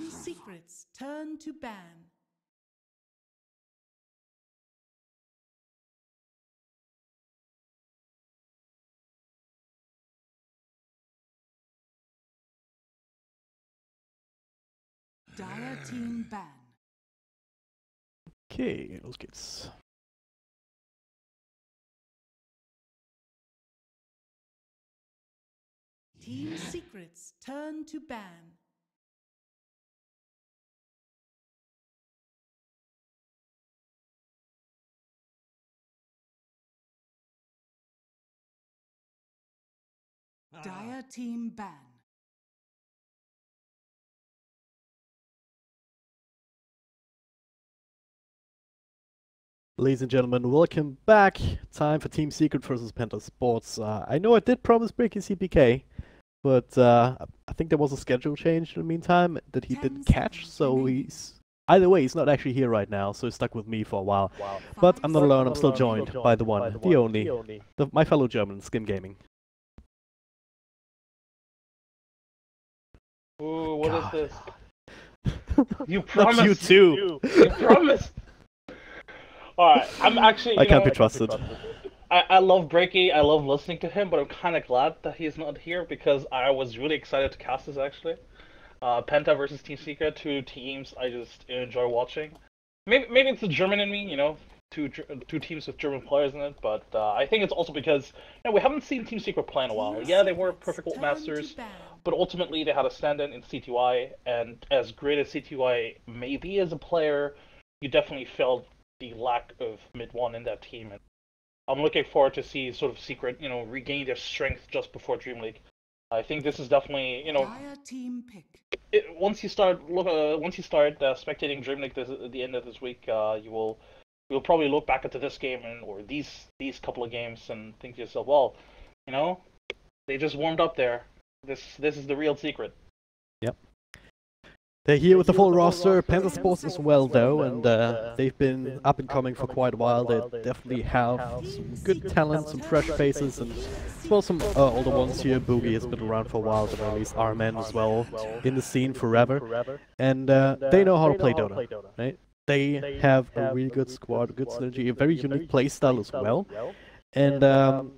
Team Secret's turn to ban. Dire Team ban. Okay, los geht's. Team Secret's turn to ban. Dire Team ban. Ladies and gentlemen, welcome back. Time for Team Secret versus Penta Sports. I know I did promise breaking CPK, but I think there was a schedule change in the meantime that he didn't catch, so he's... Either way, he's not actually here right now, so he's stuck with me for a while. But I'm not alone, I'm still joined by the one, the only, my fellow German, Skim Gaming. Ooh, what is this? You Not promised. you too. You promised. Alright, I'm actually. I can't be trusted. I love Breaky, I love listening to him, but I'm kind of glad that he's not here because I was really excited to cast this actually. Penta versus Team Secret, two teams I just enjoy watching. Maybe it's the German in me, you know, two teams with German players in it, but I think it's also because we haven't seen Team Secret play in a while. Yeah, they were perfect World Masters, but ultimately they had a stand-in in CTY, and as great as CTY may be as a player, you definitely felt the lack of mid-1 in that team. And I'm looking forward to see sort of Secret, regain their strength just before Dream League. I think this is definitely, Dire Team pick. once you start spectating Dream League at the end of this week, you'll probably look back into this game or these couple of games and think to yourself, well, they just warmed up there. This is the real Secret. Yep. They're here with the full roster, Penta Sports as well though, and they've been up and coming for quite a while. They definitely have some good talent, some fresh faces, and as well some older ones here. Boogie has been around for a while, but at least RMN as well, in the scene forever. And they know how to play Dota, right? They have a really good squad, good synergy, a very unique playstyle as well. And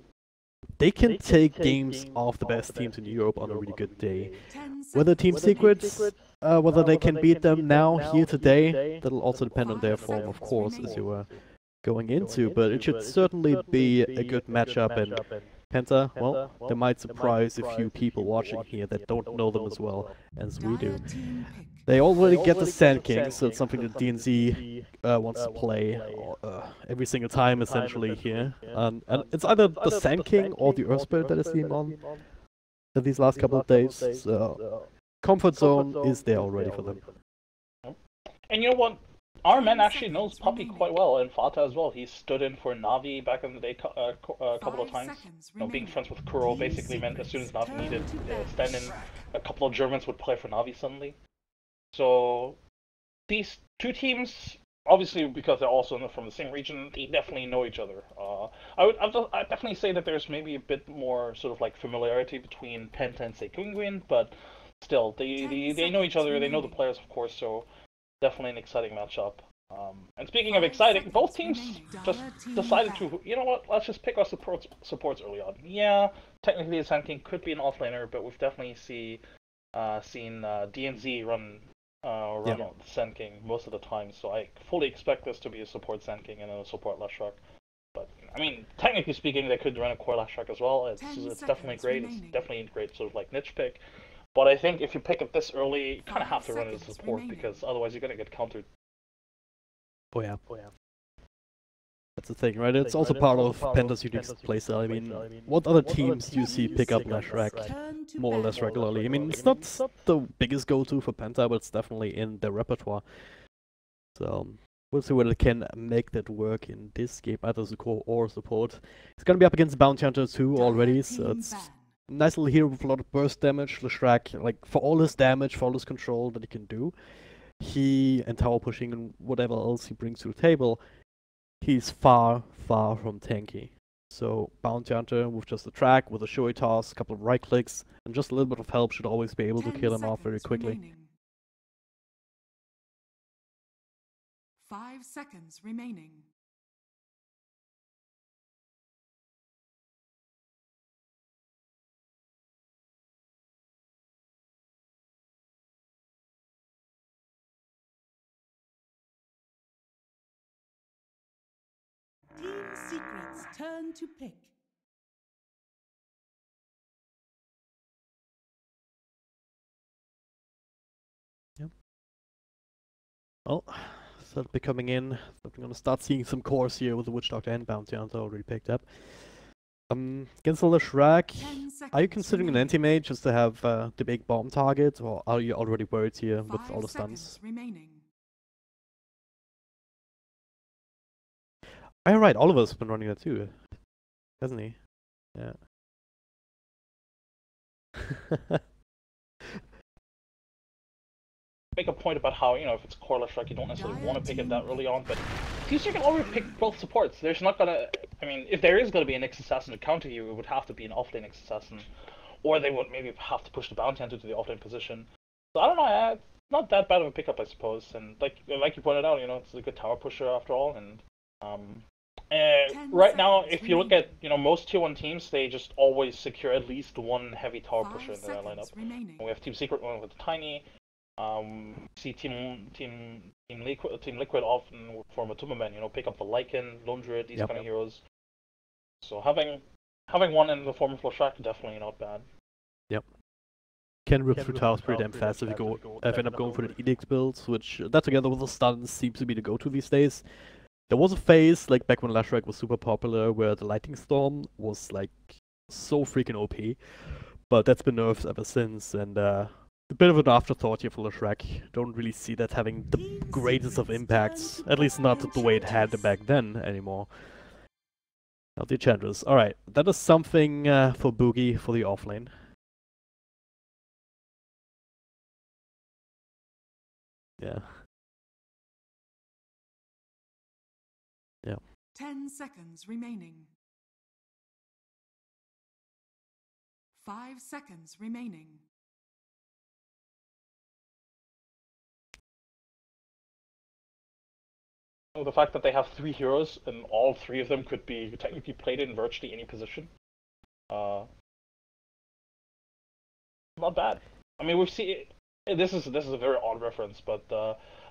they can take games off the best teams in Europe on a really good day. Whether Team Secrets, whether they can beat them now, here today, that'll also depend on their form, of course, as you were going into, but it should certainly be a good matchup, and Penta, well, they might surprise a few people watching here that don't know them as well as we do. They already get the Sand King, so it's something that DNZ wants to play every single time, essentially, here. And it's either the Sand King or the Earth Spirit that is seen on these last couple of days, so comfort zone is there already for them. And you know what? Our man actually knows Puppy quite well, and Fata as well. He stood in for Navi back in the day a couple of times. Being friends with Kuro basically meant as soon as Navi needed stand in, a couple of Germans would play for Navi suddenly. So these two teams, obviously because they're also from the same region, they definitely know each other. I'd definitely say that there's maybe a bit more sort of like familiarity between Penta and say Penguin, but still, they know each other, they know the players, of course, so definitely an exciting matchup. And speaking of exciting, both teams just decided to, you know what, let's just pick our supports early on. Yeah, technically the Sand King could be an offlaner, but we've definitely seen DNZ run the Sand King most of the time, so I fully expect this to be a support Sand King and a support Leshrac. But, I mean, technically speaking, they could run a core Leshrac as well. It's definitely great. It's definitely a great sort of like niche pick. But I think if you pick it this early, you kind of have to run it as a support because otherwise you're going to get countered. Oh yeah. That's the thing, right? It's also part of Penta's unique playstyle. I mean, what other teams do you see pick up Leshrac more or less regularly? I mean, it's not the biggest go-to for Penta, but it's definitely in their repertoire. So we'll see whether they can make that work in this game, either as a core or support. It's gonna be up against Bounty Hunter 2 already, so it's nice little hero with a lot of burst damage. Leshrac, like, for all his damage, for all his control that he can do, and tower pushing and whatever else he brings to the table, he's far from tanky. So Bounty Hunter with just a track, with a showy toss, a couple of right clicks, and just a little bit of help should always be able to kill him off very quickly. 5 seconds remaining. Team Secret's turn to pick. Yep. Well, start becoming in. So we're gonna start seeing some cores here with the Witch Doctor and Bounty Hunter already picked up. Against the Leshrac, are you considering an anti-mage just to have the big bomb target, or are you already worried here with all the stuns? Oh, right, Oliver's been running that too, hasn't he? Yeah. Make a point about how, if it's core Leshrac, you don't necessarily want to pick it that early on, but you can already pick both supports. There's not gonna, if there is gonna be an Nyx Assassin to counter you, it would have to be an offlane Nyx Assassin, or they would maybe have to push the Bounty Hunter to the offlane position. So I don't know, it's not that bad of a pickup, I suppose, and like you pointed out, it's a good tower pusher after all, and right now, if you look at, most tier 1 teams, they just always secure at least one heavy tower pusher in their lineup. We have Team Secret one with Tiny. See Team Liquid often form a Tumberman, pick up the Lycan, Lundred, these kind of heroes. So having one in the form of Leshrac, definitely not bad. Yep. Can rip through towers pretty damn fast if you end up going for the Edict builds, which that together with the stuns seems to be the go-to these days. There was a phase, like back when Leshrac was super popular, where the Lightning Storm was like so freaking OP, but that's been nerfed ever since, and a bit of an afterthought here for Leshrac. Don't really see that having the greatest of impacts, at least not the way it had back then anymore. Now the Enchantress. Alright, that is something for Boogie for the offlane. Yeah. Yeah. 10 seconds remaining. 5 seconds remaining. The fact that they have 3 heroes and all 3 of them could be technically played in virtually any position. Not bad. We've seen this is a very odd reference, but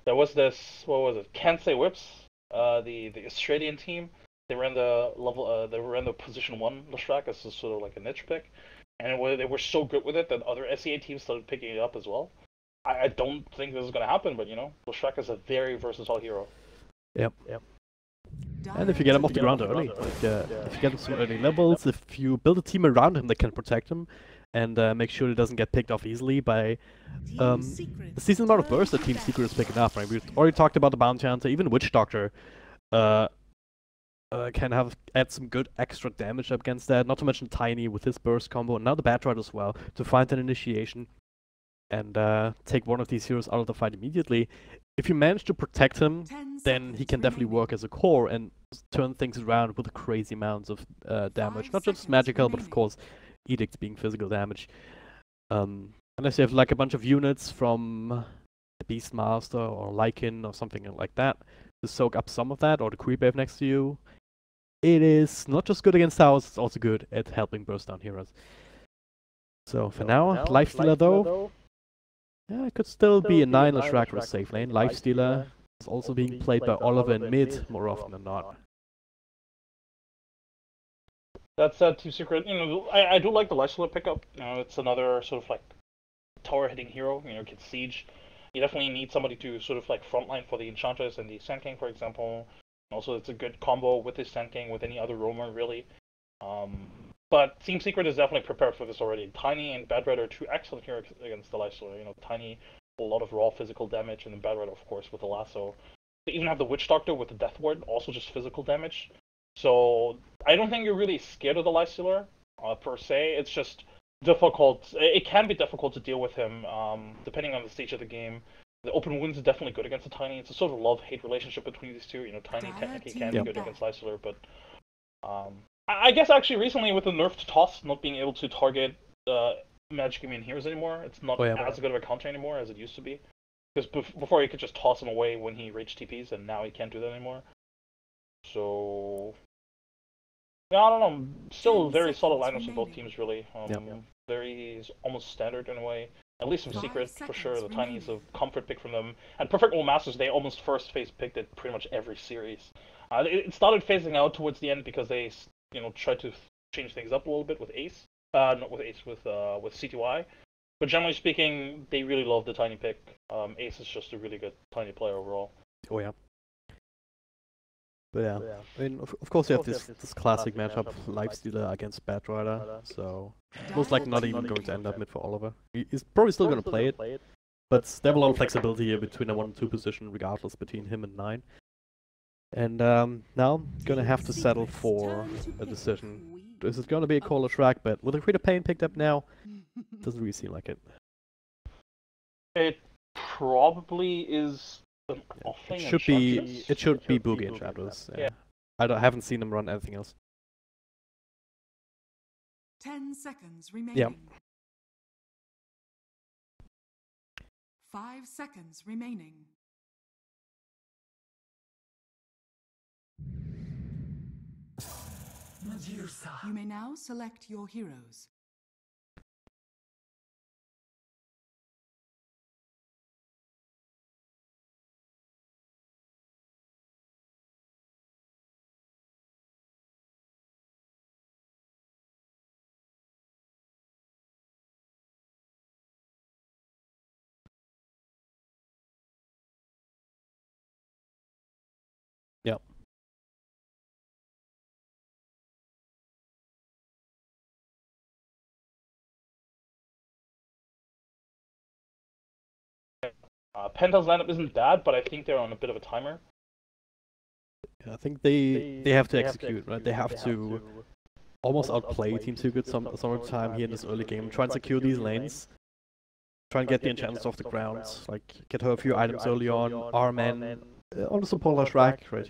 there was this, what was it? Kansai Whips, the Australian team. They ran the position 1 Leshrac as sort of like a niche pick, and they were so good with it that other SEA teams started picking it up as well. I don't think this is going to happen, but Leshrac is a very versatile hero. Yep. And if you get him off the ground early, if you get him some early levels, if you build a team around him that can protect him, and make sure he doesn't get picked off easily by the season amount of burst that Team Secret is picking up, right? We've already talked about the Bounty Hunter, even Witch Doctor can add some good extra damage up against that, not to mention Tiny with his burst combo, and now the Bat Ride as well, to find an initiation and take one of these heroes out of the fight immediately. If you manage to protect him, then he can definitely work as a core and turn things around with crazy amounts of damage. Not just magical, but of course, Edict being physical damage. Unless you have like a bunch of units from the Beastmaster or Lycan or something like that to soak up some of that, or the Creep Wave next to you, it is not just good against towers, it's also good at helping burst down heroes. So for now, Lifestealer though, yeah, it could still be a 9 Leshrac or a safe lane. Lifestealer is also being played by Oliver in mid more often than not. That's Team Secret. I do like the Lifestealer pickup. It's another sort of like tower hitting hero. Gets siege. You definitely need somebody to sort of like frontline for the Enchantress and the Sand King, for example. Also, it's a good combo with the Sand King, with any other roamer, really. But Team Secret is definitely prepared for this already. Tiny and Bad Red are 2 excellent heroes against the Lifestealer. Tiny, a lot of raw physical damage, and then Bad Red, of course, with the lasso. They even have the Witch Doctor with the Death Ward, also just physical damage. So I don't think you're really scared of the Lifestealer, per se. It's just difficult. It can be difficult to deal with him, depending on the stage of the game. The open wounds is definitely good against the Tiny. It's a sort of love-hate relationship between these two. Tiny technically can be good against Lifestealer, but I guess actually recently with the nerf to Toss not being able to target Magic Immune heroes anymore, it's not as good of a counter anymore as it used to be. Because before he could just toss him away when he rage TPs, and now he can't do that anymore. So yeah, I don't know. Still very solid lineups of both teams, really. Very almost standard in a way. At least some secret for sure. The Tiny is a comfort pick from them. And Perfect World Masters, they almost first phase picked it pretty much every series. It started phasing out towards the end because they, tried to change things up a little bit with Ace. Not with Ace, with CTY. But generally speaking, they really love the Tiny pick. Ace is just a really good Tiny player overall. Oh yeah. But yeah, I mean, of course you have this classic matchup, Lifestealer against Batrider, so most likely not even going to end up mid for Oliver. He's probably still going to play it, but they have a lot of flexibility here between a 1 and 2 position, regardless between him and 9. And now, going to have to settle for a decision. Is it going to be a Call or Shrag? But with the Creator Pain picked up now, doesn't really seem like it. It probably is. It should be Boogie and Shadows. Yeah. I haven't seen him run anything else. 10 seconds remaining. Yeah. 5 seconds remaining. You may now select your heroes. Yep. Penta's lineup isn't bad, but I think they're on a bit of a timer. I think they have to execute, right? They have to almost outplay Team Secret some of the time here in this early game. Try and secure these lanes. Try and get the enchantments off the ground. Like, get her a few items early on. R-Man on the support Shrag, right?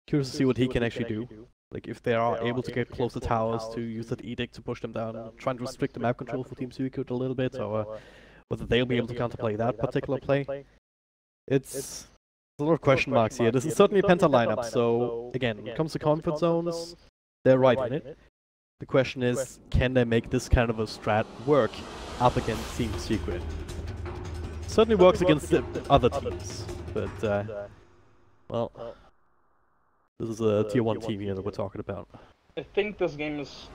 Curious to see what he can actually do. Like, if they are able to get close to towers, to use that edict to push them down, try and restrict the map control for Team Secret a little bit, or whether they'll be able to counterplay that particular play. It's a lot of question marks here. This is certainly a Penta lineup, so again, when it comes to comfort zones, they're right in it. The question is, can they make this kind of a strat work up against Team Secret? Certainly works against the other teams, but well, this is a tier 1 team here that we're talking about. I think this game is,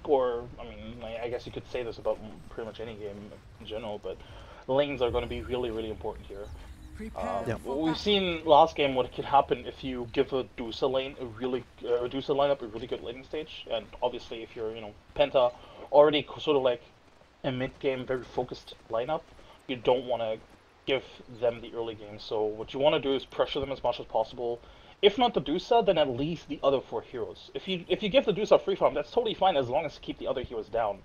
or I mean, I guess you could say this about pretty much any game in general, but lanes are going to be really, really important here. We've seen last game what could happen if you give a Dusa lane Dusa lineup a really good laning stage, and obviously if you're Penta, already sort of like a mid game very focused lineup, you don't want to give them the early game. So what you want to do is pressure them as much as possible. If not the Dusa, then at least the other 4 heroes. If you give the Dusa free farm, that's totally fine as long as you keep the other heroes down.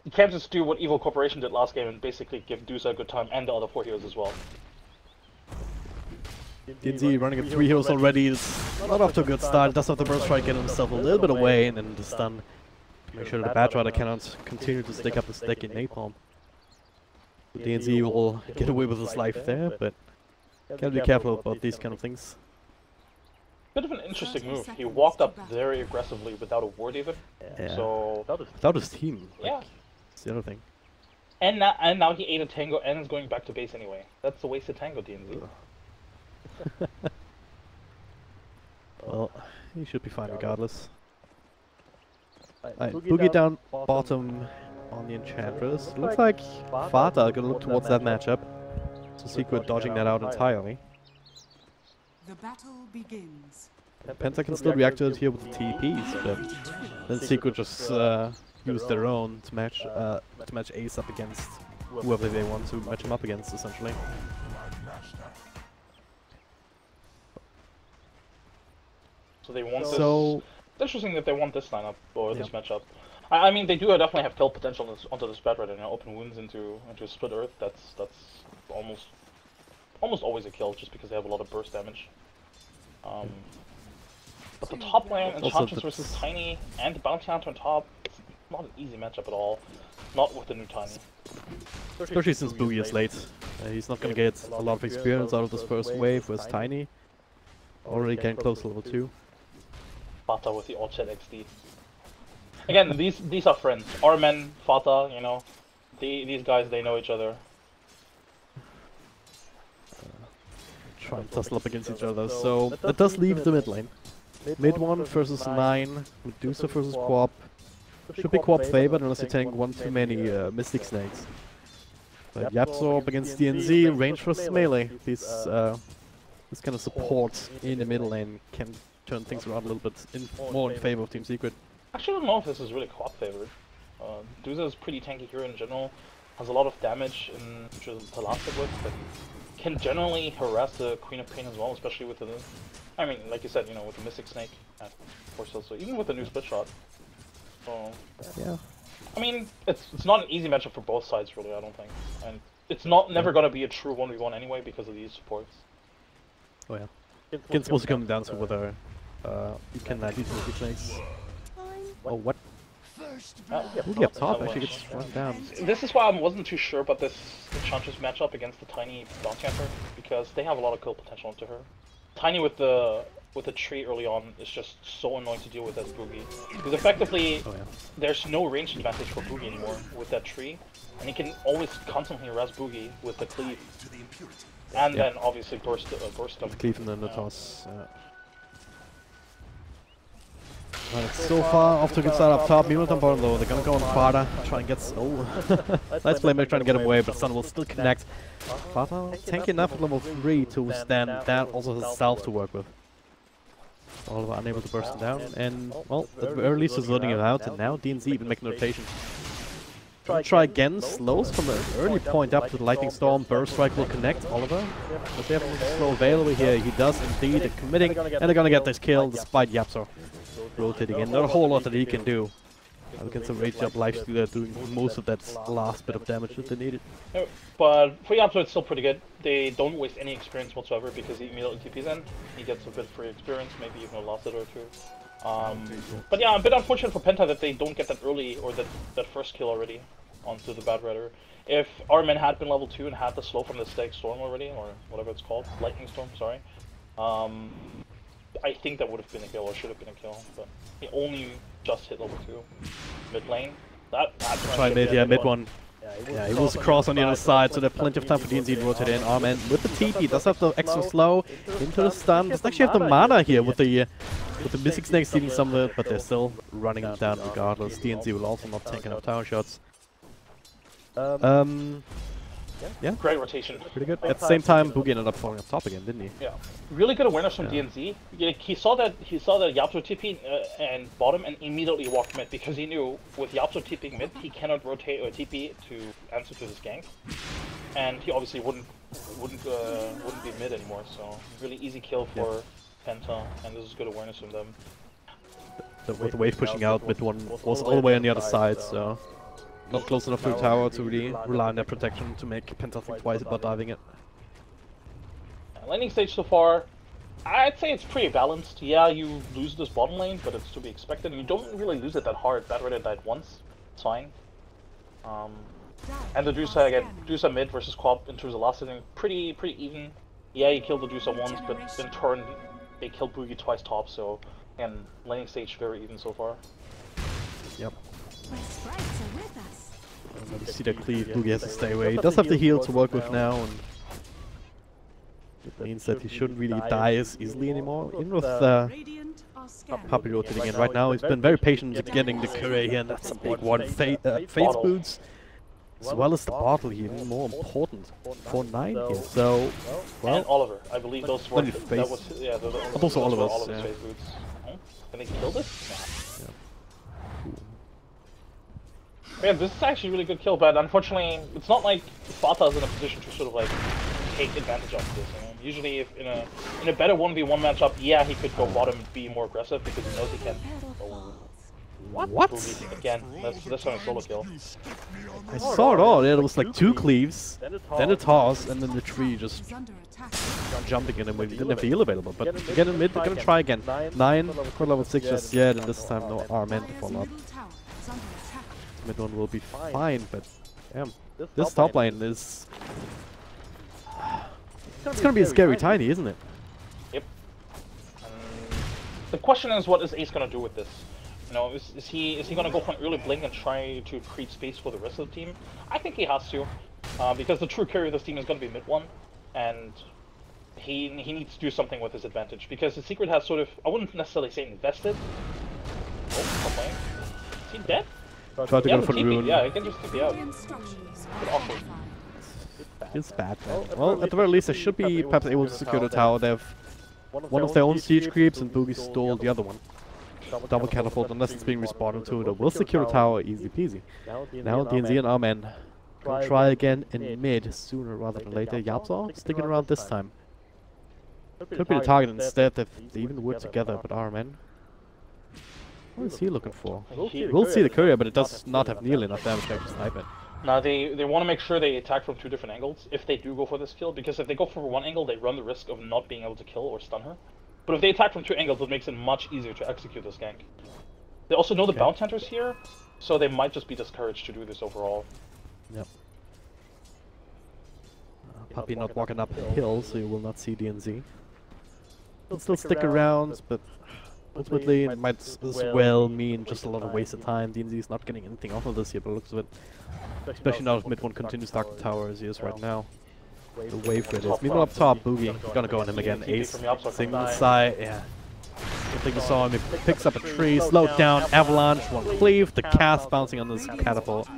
You can't just do what Evil Corporation did last game and basically give Dusa a good time and the other 4 heroes as well. DNZ running up 3 heroes already is not off to a good start. Does have the burst try to get himself a little bit away, and then the stun to make sure that the Batrider cannot continue to stick up the stick in Napalm. So DNZ will get away with his life there, but gotta be careful about these kind of things. Bit of an interesting move. He walked up very aggressively without a ward even. Yeah. So without his team. Like, yeah. That's the other thing. And now he ate a tango and is going back to base anyway. That's a wasted tango, DNZ. Well, he should be fine regardless. Boogie down bottom on the Enchantress. Looks like Fata are gonna look towards that matchup. So Secret dodging that out entirely. The battle begins. Penta can still react to it here with the TPs, but then Secret just use their own to match Ace up against whoever they want to match him up against, essentially. So they want this. It's interesting that they want this lineup or this matchup. I mean, they do definitely have kill potential onto this Batrider, open wounds into Split Earth. That's almost always a kill just because they have a lot of burst damage. But the top lane, Enchantress versus Tiny and Bounty Hunter on top, it's not an easy matchup at all. Not with the new Tiny. especially since Boogie is late. He's not gonna get a lot of experience out of this first wave with Tiny. Already getting close to level 2. Fata with the Orchard XD. Again, these are friends. Our men, Fata, you know, these guys, they know each other. Try and tussle up against each other, so that does leave the mid lane. Mid 1 versus 9, Medusa versus Quap. Should be Quap favored unless you tank one too many Mystic Snakes. But Yapsorb against DNZ, range versus melee. This kind of support in the middle lane can turn things around a little bit more in favor of Team Secret. Actually, I don't know if this is really Quap favored. Medusa is pretty tanky hero in general, has a lot of damage in to last it with, but can generally harass the Queen of Pain as well, especially with the, I mean, like you said, you know, with the Mystic Snake, and of course also even with the new split shot. So yeah, I mean, it's not an easy matchup for both sides really, I don't think, and it's never gonna be a true 1v1 anyway because of these supports. Oh yeah, it's supposed to come down to whether you can use Mystic Snakes. Oh what? Boogie up top actually gets run down. This is why I wasn't too sure about this Enchantress matchup against the Tiny Bounty Hunter, because they have a lot of kill potential into her. Tiny with the tree early on is just so annoying to deal with as Boogie. Because effectively, there's no range advantage for Boogie anymore with that tree, and he can always constantly harass Boogie with the cleave. And then obviously burst them. Cleave and then the toss. Right, so far, off to a good start up top. Meanwhile, down bottom low, they're gonna go on Fata, try and get. Oh, nice playmaker trying to get him away, but Sun will still connect. Fata tanky enough at level 3 to stand that, also has Stealth to work with. Oliver unable to burst him down, and well, at the very least is loading him out, and now DNZ even making notation. Try again, slows from an early point up to the Lightning Storm. Burst Strike will connect Oliver. Does he have a slow available here? He does indeed. They're committing, and they're gonna get this kill despite Yapsor rotating in. Not a whole lot that he can do. Against a Rage Up Lifestealer doing most of that last bit of damage that they needed. But for Yapsor it's still pretty good. They don't waste any experience whatsoever because he immediately TPs in. He gets a bit free experience, maybe even a last hit or two. But yeah, a bit unfortunate for Penta that they don't get that early, or that first kill already onto the Bad Rider. If our men had been level 2 and had the slow from the Static Storm already, or whatever it's called, Lightning Storm, sorry, I think that would have been a kill, or should have been a kill, but he only just hit level 2. Mid lane, try mid, yeah, mid one. Yeah, he was across on the other side, so there's plenty of time for DNZ to rotate in. Arman with the TP does have the extra slow into the stun. Doesn't actually have the mana here with the Mystic Snake stealing some of it, but they're still running him down regardless. DNZ will also not take enough tower shots. Yeah, great rotation. Pretty good. At the same time, Boogie ended up falling up top again, didn't he? Yeah, really good awareness from DNZ. He saw that Yapsor TP and bottom and immediately walked mid because he knew with Yapsor TPing mid, he cannot rotate or TP to answer to this gank, and he obviously wouldn't be mid anymore. So really easy kill for Penta, and this is good awareness from them. With the wave pushing out, mid one was all the way on the other side, so. Not close enough to the tower to really rely on their protection to make Penta think twice about diving it. Laning stage so far, I'd say it's pretty balanced. Yeah, you lose this bottom lane, but it's to be expected. And you don't really lose it that hard. Bad Rider died once. It's fine. And the Drusa again, Drusa mid versus Quap in terms of last hitting, pretty even. Yeah, you killed the Drusa once, but in turn they killed Boogie twice top. So, and laning stage very even so far. Yep. You see the cleave, Boogie has to stay away. He does have the heal to work with now, and it means that he shouldn't really die as easily anymore. Even with Puppy rotating in right now, he's been very patient at getting the Curry here, and that's a big one. Phase boots, as well as the bottle here, even more important for 9 here. So, well, and Oliver, I believe those were also Oliver's phase boots. Oh, can they kill this? Nah. Yeah, this is actually a really good kill, but unfortunately, it's not like Fata is in a position to sort of like take advantage of this. You know? Usually, if in a better 1v1 matchup, yeah, he could go bottom and be more aggressive because he knows he can. What? Again, that's on a solo kill. I saw it all. Yeah, there was like 2 cleaves, then a toss, and then the tree just jumping in, and we didn't have the heal available. But again, in mid, they're gonna try again. 9 for level 6 just yet, and this time no Arman to follow up. Mid one will be fine, but damn. This top lane is... It's gonna be a scary tiny, isn't it? Yep. The question is, what is Ace gonna do with this? You know, is he gonna go for an early blink and try to create space for the rest of the team? I think he has to, because the true carry of this team is gonna be mid one, and he needs to do something with his advantage, because the secret has sort of, I wouldn't necessarily say invested. Oh, okay. Is he dead? Try to go for the rune. Yeah, he can just TP out. Bit awkward. It's bad. Well, at the very least, they should be perhaps able to secure the tower. They have one of their own siege creeps, and Boogie stole the other one. Double catapult, unless it's being responded to. They will secure the tower, easy peasy. Now DNZ and our men will try again in mid sooner rather than later. Yapzor sticking around this time. Could be the target instead if they even work together, but our men. What is he looking for? We'll see the courier, but it does not have nearly enough damage to actually snipe it. Now they want to make sure they attack from two different angles if they do go for this kill, because if they go for one angle, they run the risk of not being able to kill or stun her. But if they attack from two angles, it makes it much easier to execute this gank. They also know the bounty hunters here, so they might just be discouraged to do this overall. Yep. Puppy not walking uphill, so you will not see DNZ. He'll still stick around, but ultimately it might as well mean just a lot of wasted time. DNZ is not getting anything off of this here, but it looks of it. Especially now if mid one continues to dark the tower as he is right now. The wave for it is. Meanwhile up top, Boogie gonna go on him again. Ace single side, yeah. I think we saw him. He picks up a tree, slowed down, avalanche, one cleave, the cast bouncing on this catapult.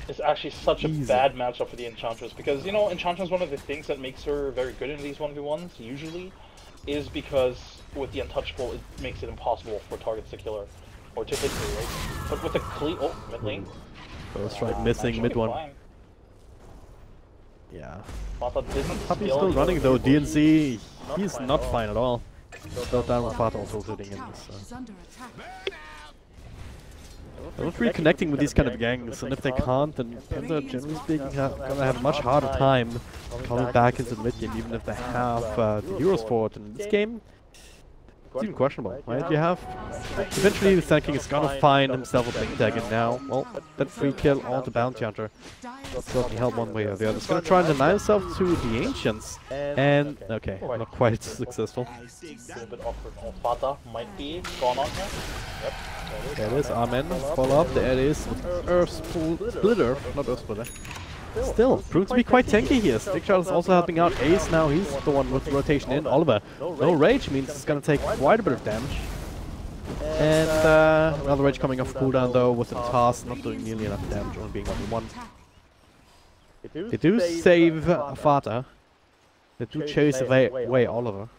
It's actually such a bad matchup for the Enchantress, because, you know, Enchantress, one of the things that makes her very good in these 1v1s, usually, is because with the Untouchable, it makes it impossible for targets to kill her, or to hit her, right? But with the cleave, oh, mid lane. First strike missing, mid one. Yeah. Puppy's still running though, DNZ, he's not fine at all. Still down with Fata also sitting in this. They're not really connecting with these kind of gangs, and if they can't, then PENTA, generally speaking, gonna have a much harder time coming back into the mid game, even if they have the heroes for it. In this game, it's even questionable, right? You have eventually the Sand King is gonna find himself a blink tag, and now, well, that free kill on the bounty hunter certainly help one way or the other. He's gonna try and deny himself to the ancients, and okay, not quite successful. A bit awkward. Fata might be gone on here. Yep. There it is, Amen. Follow up, there it is. Earth Splitter, not Earth Splitter. Still, proves to be quite tanky here. Stickshot is also helping out Ace now, he's the one with the rotation in. Oliver, no rage means it's gonna take quite a bit of damage. And another rage coming off cooldown though, with the toss, not doing nearly enough damage, only being only one. They do save Fata. They do chase away Oliver.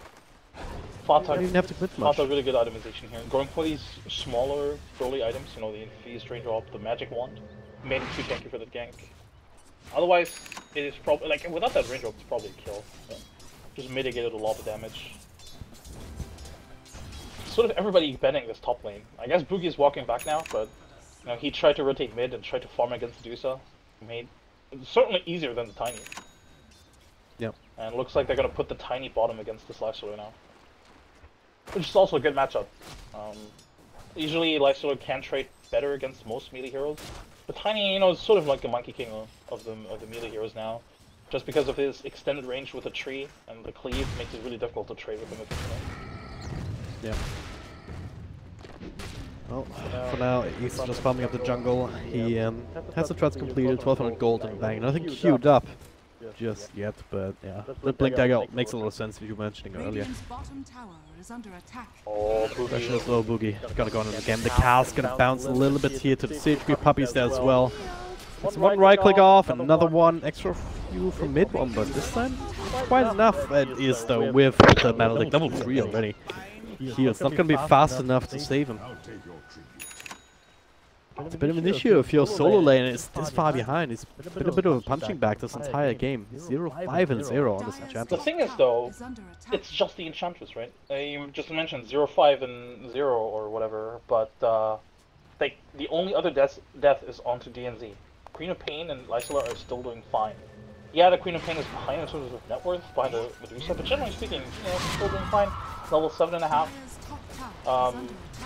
Fata, didn't have to quit much. Fata, really good itemization here. Going for these smaller, early items, you know, the Infused Raindrop, the Magic Wand, made it too tanky for that gank. Otherwise, it is probably, like, without that Raindrop, it's probably a kill. Yeah. Just mitigated a lot of damage. Sort of everybody bending this top lane. I guess Boogie is walking back now, but, you know, he tried to rotate mid and tried to farm against Dusa. Made it certainly easier than the Tiny. Yep. And it looks like they're gonna put the Tiny bottom against the Lifestealer now. Which is also a good matchup. Usually Lifestealer can trade better against most melee heroes. But Tiny, you know, is sort of like the Monkey King of the melee heroes now. Just because of his extended range with the tree and the cleave makes it really difficult to trade with him. Yeah. Well, for now, he's just farming up the jungle. He has the threads completed, 1200 gold in the bank. Nothing queued up just yet, but yeah. The blink dagger makes a lot of sense, as you were mentioning earlier. Oh, Pressure is low, Boogie. Gotta go on it again. The cast gonna bounce a little bit here to the siege creep. Puppy's there as well. It's one right click off, and another one extra few from mid one, but this time quite enough. It is though with the Maledict level 3 already. It's not gonna be fast enough to save him. It's a bit of an issue if your solo lane is this far behind. It's been a bit of a punching bag this entire game. 0-5 and 0 on this Enchantress. The thing is though, it's just the Enchantress, right? You just mentioned 0-5 and 0 or whatever, but the only other death is onto DNZ. Queen of Pain and Lysela are still doing fine. Yeah, the Queen of Pain is behind in terms of net worth, behind the Medusa, but generally speaking, you know, still doing fine. Level 7.5.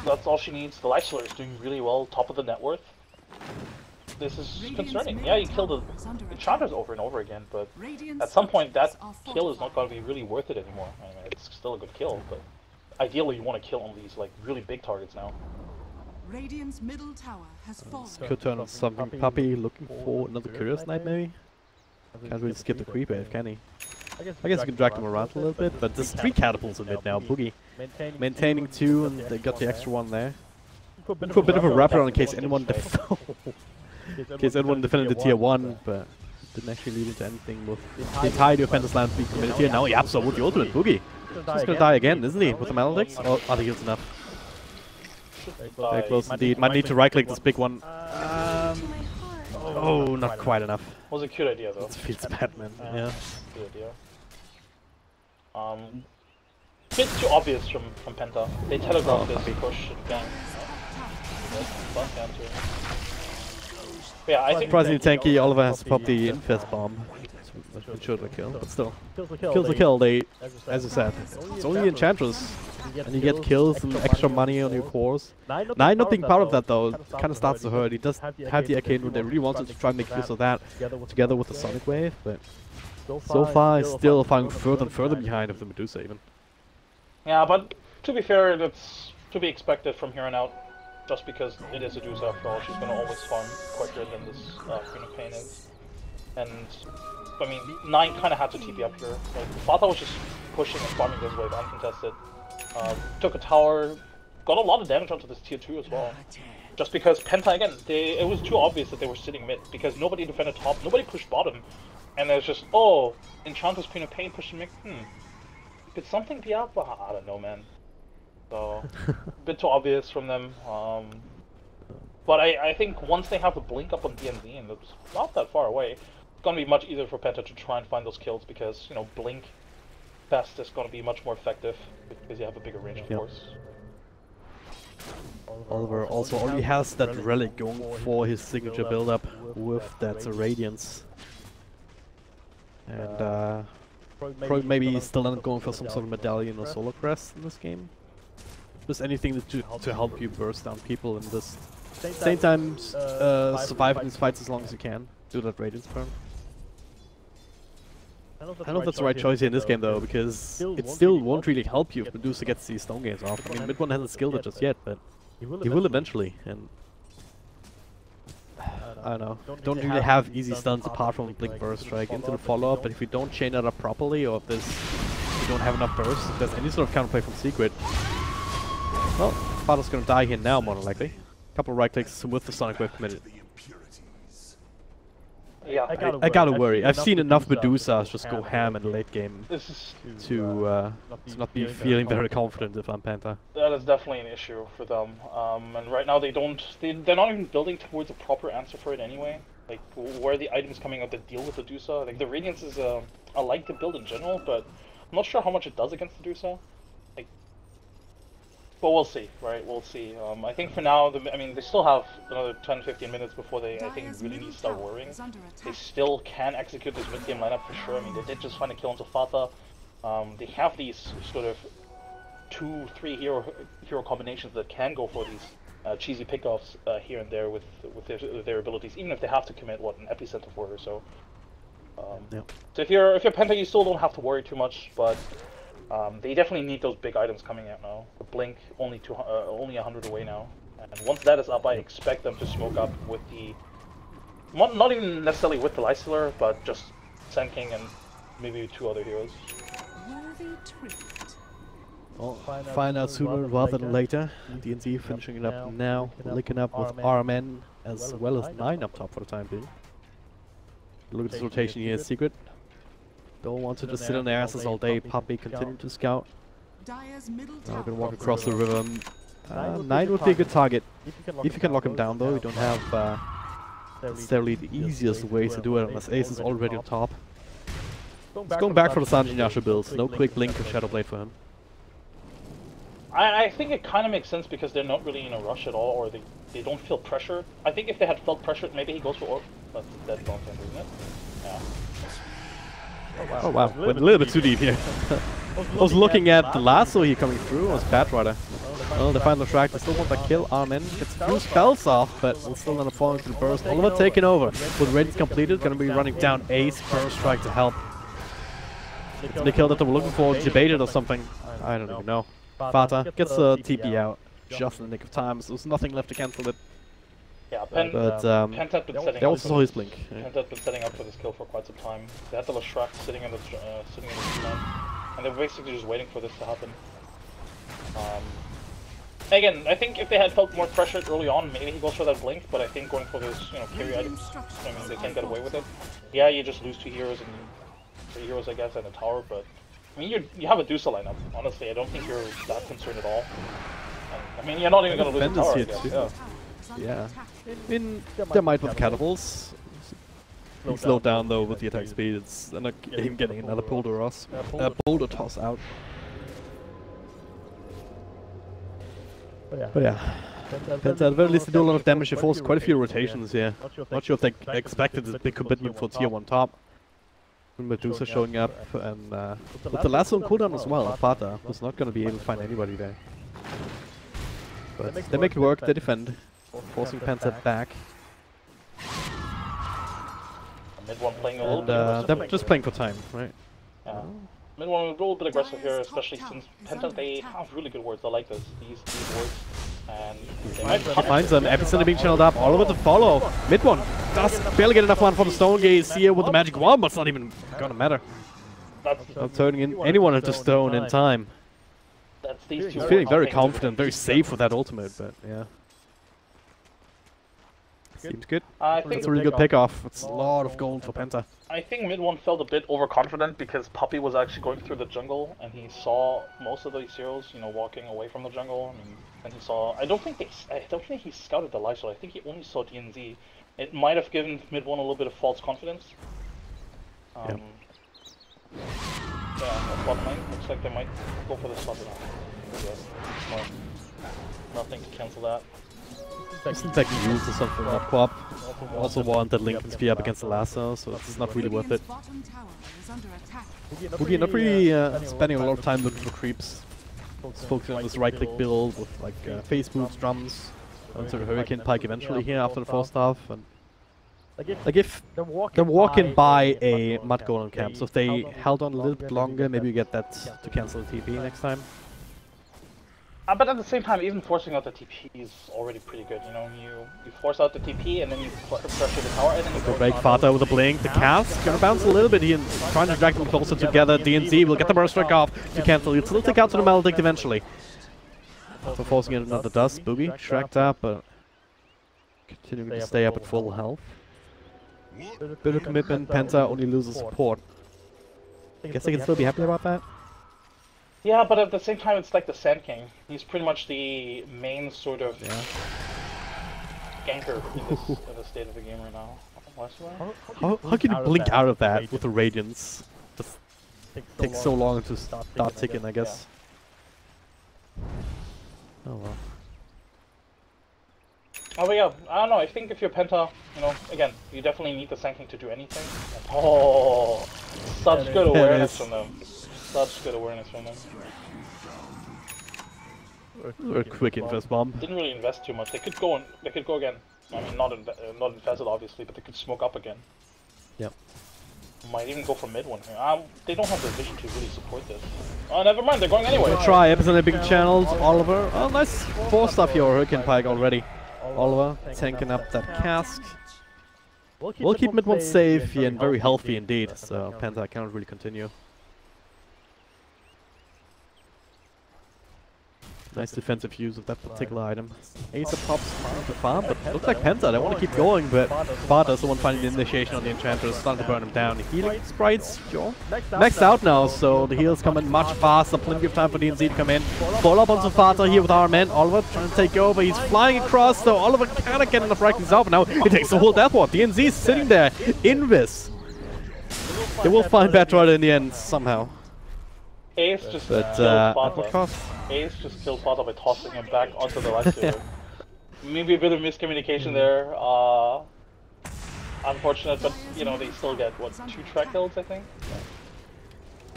That's all she needs. The Lysela is doing really well, top of the net worth. this is concerning. Yeah, you kill the Enchanters over and over again, but at some point that kill is not going to be really worth it anymore. I mean, it's still a good kill, but ideally you want to kill on these like really big targets now. Radiant's middle tower has fallen. Could turn on something puppy, looking for another Curious Knight maybe? Can't really skip the creep wave, can he? I guess you can drag them around a little bit, but there's 3 catapults in mid now. Boogie maintaining 2, and they got the extra one there. Put a bit of a wraparound in case anyone defended the tier 1, but didn't actually lead into anything with the entirety of Penta's land being committed here. Now he absolutely with the ultimate. Boogie. He's gonna die again, isn't he? With the Maledicts? Or are the heals enough? Very close indeed. Might need to right click this big one. Oh, not quite enough. Was a cute idea though. It feels bad, man. Yeah. Good idea. Bit too obvious from Penta. They telegraphed this push and gang. Yeah, I think surprisingly tanky. Oliver has to pop the Infest bomb. It should have kill, but still. Kills the kill. They, as you said, it's only Enchantress, and you get kills and extra money on your cores. Nine not being part of that though, kind of starts to hurt. He does have the arcane when they really wanted to try and make use of that, together with the Sonic Wave, but so far he's still falling further and further behind of the Medusa even. Yeah, but to be fair, that's to be expected from here on out. Just because it is a Medusa after all, she's gonna always farm quicker than this Queen of Pain is. And I mean, 9 kind of had to TP up here. Like, Fata was just pushing and farming this wave uncontested. Took a tower, got a lot of damage onto this tier 2 as well. Just because Penta, again, it was too obvious that they were sitting mid, because nobody defended top, nobody pushed bottom. And there's just, oh, Enchantress Queen of Pain pushing mid, could something be up? I don't know, man. So, a bit too obvious from them. But I think once they have the blink up on DMZ, and it's not that far away, it's going to be much easier for Penta to try and find those kills, because, you know, blink fast is going to be much more effective, because you have a bigger range, of course. Oliver also already has that relic going for his signature build-up with that Radiance. And probably maybe still not going for some sort of medallion or solar crest in this game. Just anything to help you burst down people in this. Same time, survive these fights as long as you can. Do that Radiance burn. I don't know if that's the right choice here in this game though, because it still won't really help you if Medusa gets these stone games off. I mean, mid one hasn't skilled it just yet, but he will eventually. And I don't know. Don't really have easy stuns apart from Blink Burst Strike into the follow-up, but if you don't chain that up properly, or if you don't have enough bursts, if there's any sort of counterplay from Secret, well, Fata's gonna die here now, more than likely. Couple right clicks with the Sonic Wave committed. Yeah, I gotta worry. I've seen enough Medusas just go ham in the late game to not be feeling very confident if I'm Penta. That is definitely an issue for them. And right now they're not even building towards a proper answer for it anyway. Like, where are the items coming out that deal with the Medusa? Like, the Radiance is I like the build in general, but I'm not sure how much it does against the Medusa. Like, but we'll see, right? We'll see. I think for now, I mean, they still have another 10-15 minutes before they, I think, really need to start worrying. They still can execute this mid-game lineup for sure. I mean, they did just find a kill into Fata. They have these sort of 2-3 hero combinations that can go for these cheesy pickoffs here and there with their abilities, even if they have to commit an epicenter for her. So, so if you're Penta, you still don't have to worry too much, but. They definitely need those big items coming out now. The Blink only 100 away now, and once that is up, I expect them to smoke up with the not even necessarily with the Lysander, but just Sand King and maybe 2 other heroes. Well, find out sooner rather than later. DNZ finishing it up now, linking up with RMN as well as 9 up top for the time being. Look at this rotation here, Secret. Don't want to just sit on their asses all day. Puppy continue to scout. Now gonna walk across the river. 9 would be a good target. If you can lock him down though, you don't have necessarily the easiest way to do it unless Ace is already on top. He's going back for the Sanjin Yasha builds. No quick blink or Shadow Blade for him. I think it kind of makes sense because they're not really in a rush at all, or they don't feel pressure. I think if they had felt pressured, maybe he goes for Orb. But that's nonsense, isn't it? Yeah. Oh wow, went a little bit too deep here. I was looking at the lasso here coming through. It was Batrider. Well, they find the track. They still want that kill. Armin gets a few spells off, but we'll still end up falling to the burst. Oliver taking over. With Radiance completed, gonna be running down Ace. Burst strike to help. It's the kill that they were looking for. Debated or something. I don't even know. Fata gets a TP out just in the nick of time, so there's nothing left to cancel it. Yeah, Penta had been setting they also saw his blink. Penta had been setting up for this kill for quite some time. They had the Leshrac sitting in the line, and they were basically just waiting for this to happen. Again, I think if they had felt more pressured early on, maybe he goes for that blink. But I think going for this, carry items, I mean, they can't get away with it. Yeah, you just lose 2 heroes and 3 heroes, I guess, and a tower. But I mean, you have a Dusa lineup. Honestly, I don't think you're that concerned at all. And, I mean, you're not even gonna lose a tower, I guess. Yeah. I mean, there might with catapults. He slowed down though with the attack speed. It's him getting another boulder toss out. But yeah, Penta at the very least they do a lot of damage. They forced quite a few rotations here. Not sure if they expected this big commitment for tier 1 top. Medusa showing up, and with the lasso on cooldown as well, Fata was not going to be able to find anybody there. But they make it work, they defend, forcing Penta back. Mid one playing a little bit they're just playing for time, right? Yeah. Mid one a little bit aggressive here, especially since Penta, they have really good wards. I like these wards. And they might finds an epicenter being channeled up, all over to follow. Mid one does barely get enough one from Stone Gaze here with the magic wand, but it's not even gonna matter. Not turning anyone into stone in time. He's feeling very confident, very safe with that ultimate, but yeah. Seems good. I think it's a really good pick off. It's a lot of gold for Penta. I think mid one felt a bit overconfident because Puppy was actually going through the jungle and he saw most of these heroes, walking away from the jungle. And he saw. I don't think he scouted the life, so I think he only saw DNZ. It might have given mid one a little bit of false confidence. Yeah, that's bottom lane. Looks like they might go for this button now. Nothing to cancel that. Seems like he uses something up pop. Also want that Lincoln Sphere up against the lasso, so this not really worth it. Boogie not really spending a lot of time looking for creeps. He's focusing on this right-click build with like face boots, drums, onto the Hurricane Pike eventually here after the first half. And like if they're walking by a mud golem camp, so if they held on a little bit longer, maybe you get that to cancel the TP next time. But at the same time, even forcing out the TP is already pretty good. You force out the TP and then you pressure the tower and then you go break Fata with a blink. The cast gonna bounce a little bit here, trying to drag them closer together. DNZ will get the burst strike off to cancel. He'll still take out to the Maledict eventually. So forcing in another dust. Boogie shracked up, but continuing to stay up at full health. Bit of commitment. Penta only loses support. I guess they can still be happy about that. Yeah, but at the same time, it's like the Sand King. He's pretty much the main sort of ganker in the state of the game right now. How can you blink out of that with the Radiance? Just takes so long to start ticking, I guess. Oh well. Oh, but yeah, I don't know. I think if you're Penta, again, you definitely need the Sand King to do anything. Oh, such good awareness from them. Such good awareness from them. A quick invest bomb. Didn't really invest too much. They could go again. I mean, not invested obviously, but they could smoke up again. Yep. Might even go for mid one here. They don't have the vision to really support this. Oh, never mind. They're going anyway. Try epicenter big channels. Oliver. Oh, nice 4-stuff here. Hurricane Pike already. Oliver tanking up that cask. We'll keep mid one safe here and very healthy indeed. So Penta cannot really continue. Nice defensive use of that particular item. Ace of pops to farm, but looks like Penta, they want to keep going, but Sparta's the one finding the initiation on the Enchantress, starting to burn him down. Healing sprites, sure. Maxed out now, so the heals come in much faster, plenty of time for DNZ to come in. Follow up on Sparta here with our men. Oliver trying to take over, he's flying across, so Oliver cannot get enough fractions out, but now he takes the whole death ward. DNZ is sitting there, invis. They will find Batrider in the end, somehow. Ace just killed Sparta. Ace just killed Sparta by tossing him back onto the lifestealer. Maybe a bit of miscommunication there. Unfortunate, but they still get what, 2 track kills, I think.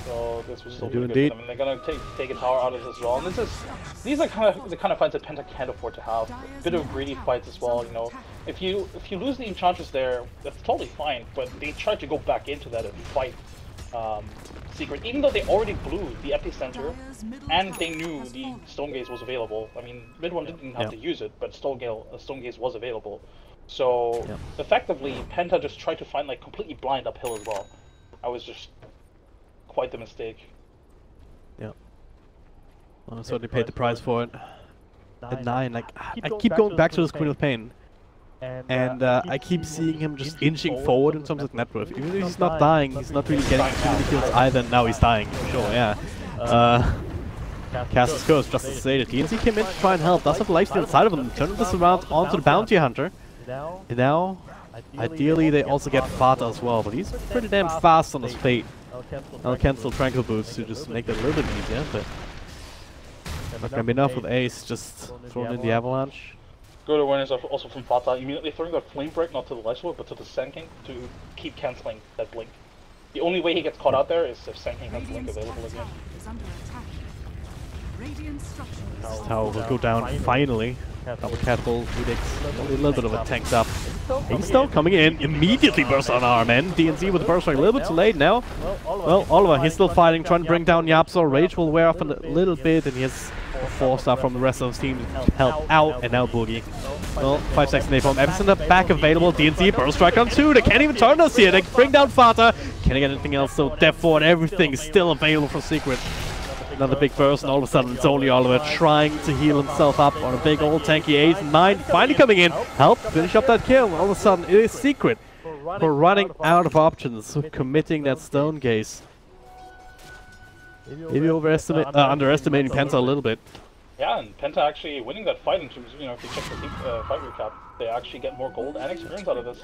So this was still They do really good indeed. for them. And they're gonna take a tower out of this as well. And these are the kind of fights that Penta can't afford to have. A bit of greedy fights as well. You know, if you lose the Enchantress there, that's totally fine. But they tried to go back into that and fight Secret, even though they already blew the epicenter and they knew the Stone Gaze was available. I mean, mid one didn't have to use it, but Stone Gaze was available. So effectively, Penta just tried to find like completely blind uphill as well. I was just quite the mistake. Yeah. Well, I certainly paid the price for it. At 9, like I keep going back to this Queen of Pain. And I keep seeing him just inching forward in terms of net worth. Even though he's not dying, he's not really getting too many kills either. Now he's dying, sure, yeah. Cass's Curse, just to say that DNC came in to try and help. Does have a lifesteal inside of him. Turning this around onto the Bounty Hunter. And now, ideally, they also get Fata as well, but he's pretty damn fast on his fate. I'll cancel Tranquil Boots to just make it a little bit easier, but not gonna be enough with Ace just thrown in the Avalanche. Good awareness also from Fata, immediately throwing the Flame Break not to the Life Sword but to the Sand King to keep cancelling that blink. The only way he gets caught out there is if Sand King has blink available again. This tower will go down finally. Double catapult, a little bit of a tanked up. Ace though coming in, immediately bursts on RMN. DNC with the burst strike a little bit too late now. Well, Oliver, he's still fighting, trying to bring down Yapzor. Rage will wear off a little bit, and he has a 4-star from the rest of his team to help out, and now Boogie. Well, 5 seconds napalm, Epicenter back available, DNC, burst strike on 2, they can't even turn us here, they bring down Fata. Can they get anything else? So Death Forward, everything is still available for Secret. Another big burst, and all of a sudden it's only Oliver trying to heal himself up on a big old tanky Ace. 9 finally coming in, help finish up that kill. All of a sudden it is Secret for running out of options, committing that Stone Gaze. Maybe underestimating Penta a little bit. Yeah, and Penta actually winning that fight in terms of, you know, if you check the team, fight recap, they actually get more gold and experience out of this.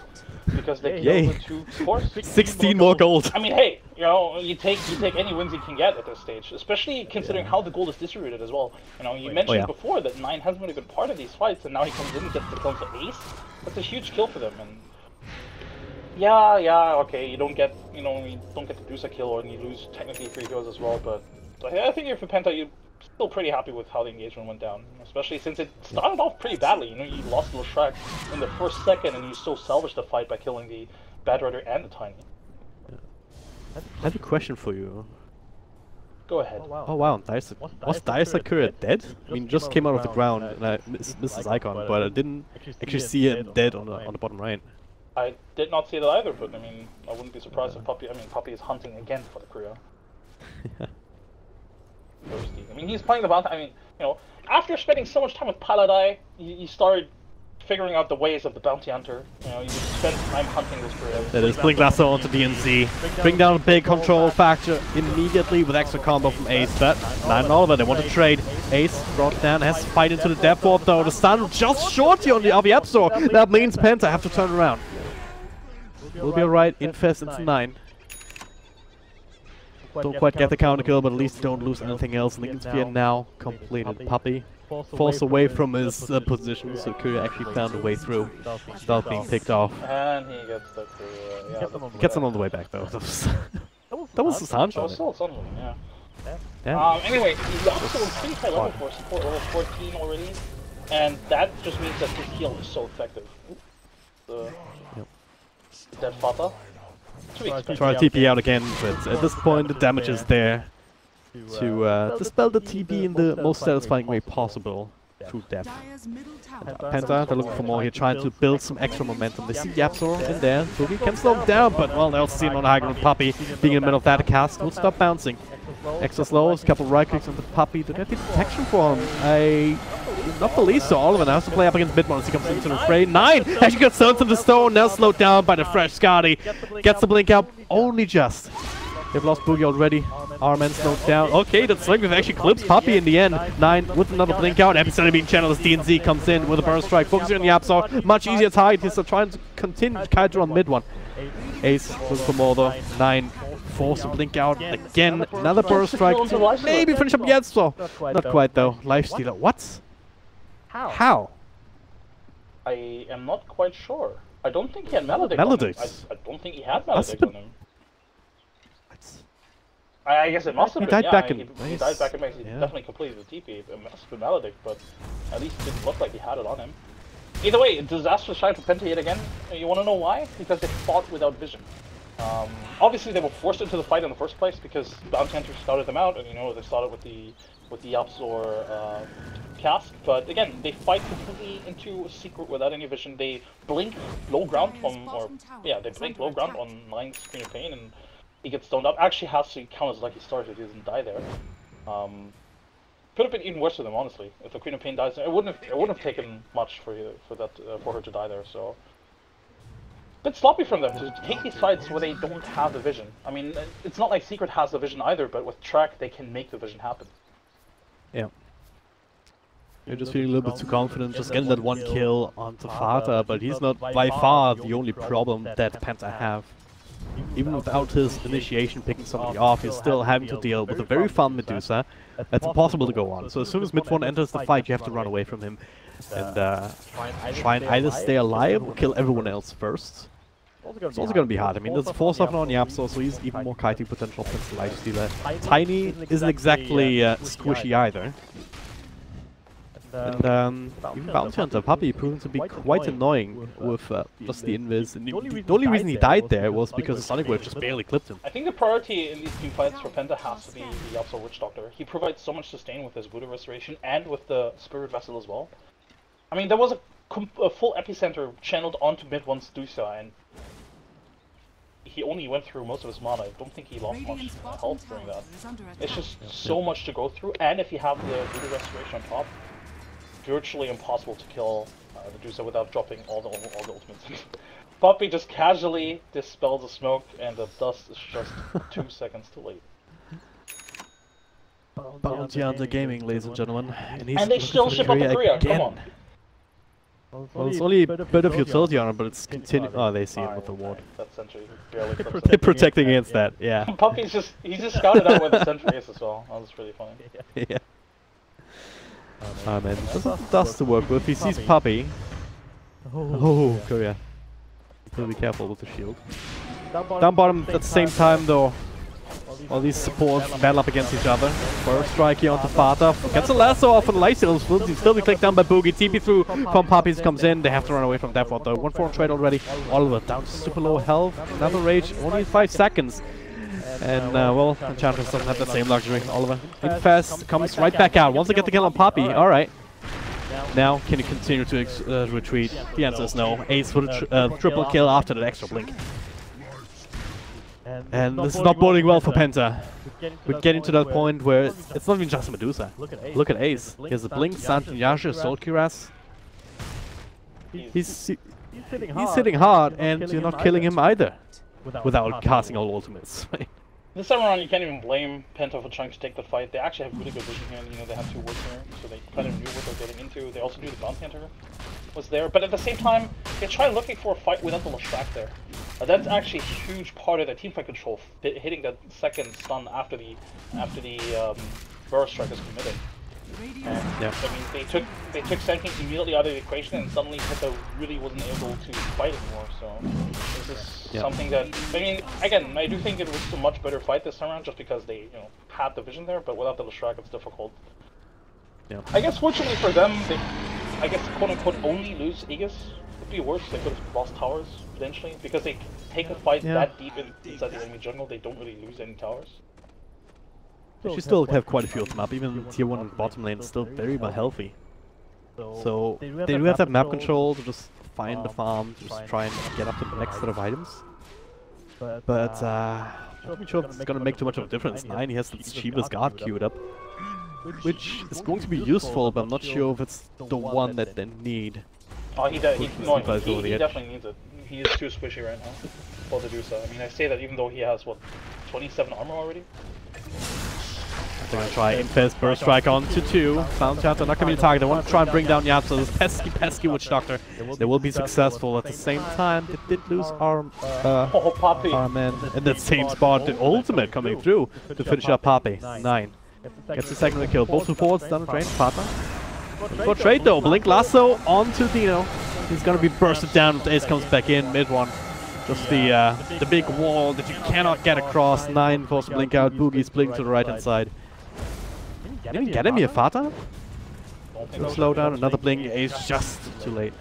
Because they killed the 2 scores. 16 more gold. I mean, hey, you know, you take any wins you can get at this stage, especially considering how the gold is distributed as well. You know, you mentioned before that 9 hasn't been a good part of these fights, and now he comes in and gets the kill to Ace. That's a huge kill for them, and yeah, okay, you don't get the Dusa kill, or you lose technically 3 kills as well, but I think if for Penta, you're still pretty happy with how the engagement went down, especially since it started off pretty badly. You know, you lost the Shrek in the first second, and you still salvaged the fight by killing the Bad Rider and the Tiny. I have a question for you. Go ahead. Oh wow, was Dice dead? I mean, just came out of the ground, and I missed his icon, but I didn't actually see him dead on the bottom right. I did not see that either, but I mean, I wouldn't be surprised if Puppy is hunting again for the Korea. I mean, he's playing the bounty. I mean, you know, after spending so much time with Paladai, you started figuring out the ways of the bounty hunter. You know, you spend time hunting this Korea. That is Blink Lasso onto DNC. Bring down a big control factor immediately with extra combo from Ace. But 9 and Oliver, they want to trade. Ace brought down, has to fight into the Death Ward though. The stun just shorty on the Yapzor. That means Penta have to turn around. Will be alright, Infest into 9. Don't quite get the counter kill, but at least don't lose anything else. Lincoln Spear now completed. Puppy falls away from his position, so Kuya actually found a way through without being picked off. And he gets the Kuya, yeah. Gets him on the way back though. That was the sound shot. That was still yeah. Anyway, he's also on pretty high level for support, level 14 already, and that just means that his heal is so effective. Dead Fata. Try to TP out again, but at this point the damage is there to dispel the TP in the most satisfying way possible through death. Penta, they're looking for more here, trying to build some extra momentum. They see Yapzor in there, Boogie can slow him down, but well, they also see him on the high ground. Puppy being in the middle of that cast will stop bouncing. Extra slows, couple right clicks on the Puppy. Do they have the protection for him? I do not believe so. Oliver now has to play up against Midmon as he comes into the fray. 9 actually got stunned to the stone, now slowed down by the fresh Scotty. Gets the blink out only just. They've lost Boogie already. Arman slowed down. Okay, that Slingwave actually clips Puppy in the end. 9 with another blink out. Epicenter being channeled as DNZ comes in with a burst strike. Focusing on the Yapzor. Much easier to hide. He's still trying to continue to kite on mid one. Ace looking for more though. 9 force to blink out again. Another burst strike to maybe finish up Yapzor. Not quite though. Lifestealer. What? How? I am not quite sure. I don't think he had Maledict on him. I don't think he had Maledict on him. I guess it must have He been. died back in He base. died back in base. He Yeah. definitely completed the TP. It must have been Maledict, but at least it didn't look like he had it on him. Either way, disastrous shine for Penta yet again. You want to know why? Because they fought without vision. Obviously, they were forced into the fight in the first place because Bounty Hunters scouted them out, and they started with the Yapzor cast. But again, they fight completely into a secret without any vision. They blink low ground they blink low ground on 9's Queen of Pain, and he gets stoned up. Actually, has to count as lucky stars if he doesn't die there. Could have been even worse for them, honestly. If the Queen of Pain dies, it wouldn't have taken much for her to die there. So. Bit sloppy from them to take these fights where they don't have the vision. I mean, it's not like Secret has the vision either, but with Track, they can make the vision happen. Yeah. You're just feeling a little bit too confident, just getting that one kill onto Fata, but he's not by far the only problem that Penta have. Even without his initiation picking somebody off, he's still having to deal with a very fun Medusa that's impossible to go on. So as soon as mid-1 enters the fight, you have to run away from him and try and either stay alive or kill everyone else first. It's also going to be hard. I mean, there's a 4-7 on Yapzor, so he's even more kiting potential than the Life Stealer. Tiny isn't exactly squishy either. And even Bounty Hunter Puppy proving to be quite annoying with just the invis. And the only reason he died there was because the Sonic Wave just barely clipped him. I think the priority in these team fights for Penta has to be the Yapzor Witch Doctor. He provides so much sustain with his Voodoo Restoration and with the Spirit Vessel as well. I mean, there was a full epicenter channeled onto mid-1's Dusa, and he only went through most of his mana. I don't think he lost much health during that. It's just so much to go through, and if you have the Voodoo Restoration on top, virtually impossible to kill the Dusa without dropping all the ultimates. Puppy just casually dispels the smoke, and the dust is just 2 seconds too late. Bounty Hunter Gaming, ladies and gentlemen. And they still ship up the Korea, come on! Well, it's only a bit of utility on it, but it's continuing. Oh, they see him with the ward. That sentry barely clips They're protecting against that, yeah. Puppy's he's just scouted out where the sentry is as well. That was really funny. Yeah. Oh man, doesn't dust to work with. He sees Puppy. Oh, Korea. Be careful with the shield. Down bottom at the same time though. All these supports battle up against each other. First strike here onto Fata. Gets a lasso off on the light steal. Still be clicked down by Boogie. TP through from Puppies comes in. They have to run away from Death Ward though. 1-4 on trade already. Oliver down to super low health. Another rage. Only 5 seconds. And well, Enchantress doesn't have that same luxury. Oliver Infest comes right back out. Once they get the kill on Puppy, alright. Now, can you continue to retreat? The answer is no. Ace for the triple kill after that extra blink. And this is not boding well for Penta. We're getting to that point where it's not even just Medusa. Look at Ace. He has a blink, Santin Yasha, Soul Cuirass. He's hitting hard, and you're not killing him either without casting all ultimates. This time around, you can't even blame Penta for trying to take the fight. They actually have really good vision here, and they have 2 wards here, so they kind of knew what they're getting into. They also knew the Bounty Hunter was there, but at the same time, they tried looking for a fight without the Lashrak there. That's actually a huge part of their teamfight control, hitting that second stun after the Burst Strike is committed. Yeah. I mean, they took Sandking immediately out of the equation, and suddenly Penta really wasn't able to fight anymore. So this is something that, I mean, again, I do think it was a much better fight this time around, just because they had the vision there, but without the Lashrak, it's difficult. Yeah. I guess fortunately for them, they, I guess quote unquote only lose Aegis. Would be worse. They could have lost towers potentially, because they take a fight that deep inside the enemy jungle. They don't really lose any towers. You still have quite a few of them up, even tier 1 bottom lane is still very well healthy. So they do have that map control to just find the farm, just try and get up to the next set of items. But I'm not sure if it's going to make too much of a difference. 9, he has the Shiva's Guard queued up, which is going to be useful, but I'm not sure if it's the one that they need. Oh, he definitely needs it. He is too squishy right now for the Dusa. I mean, I say that even though he has, what, 27 armor already? They're going to try Infest, Burst Strike on to 2. Bounty Hunter not going to be targeted. They want to try and bring down Yapzor, this pesky Witch Doctor. They will be successful. At the same time, they did lose Arm Man in that same spot. The ultimate coming through to finish up Poppy. 9. Gets the second kill. Both supports down the drain. Partner. For trade though, Blink Lasso onto Dino. He's going to be bursted down if Ace comes back in mid-1. Just the big wall that you cannot get across. 9 forced to blink out. Boogie's blink to the right hand side. Didn't even get him here, Fata? Slow down, another blink. Ace just too late.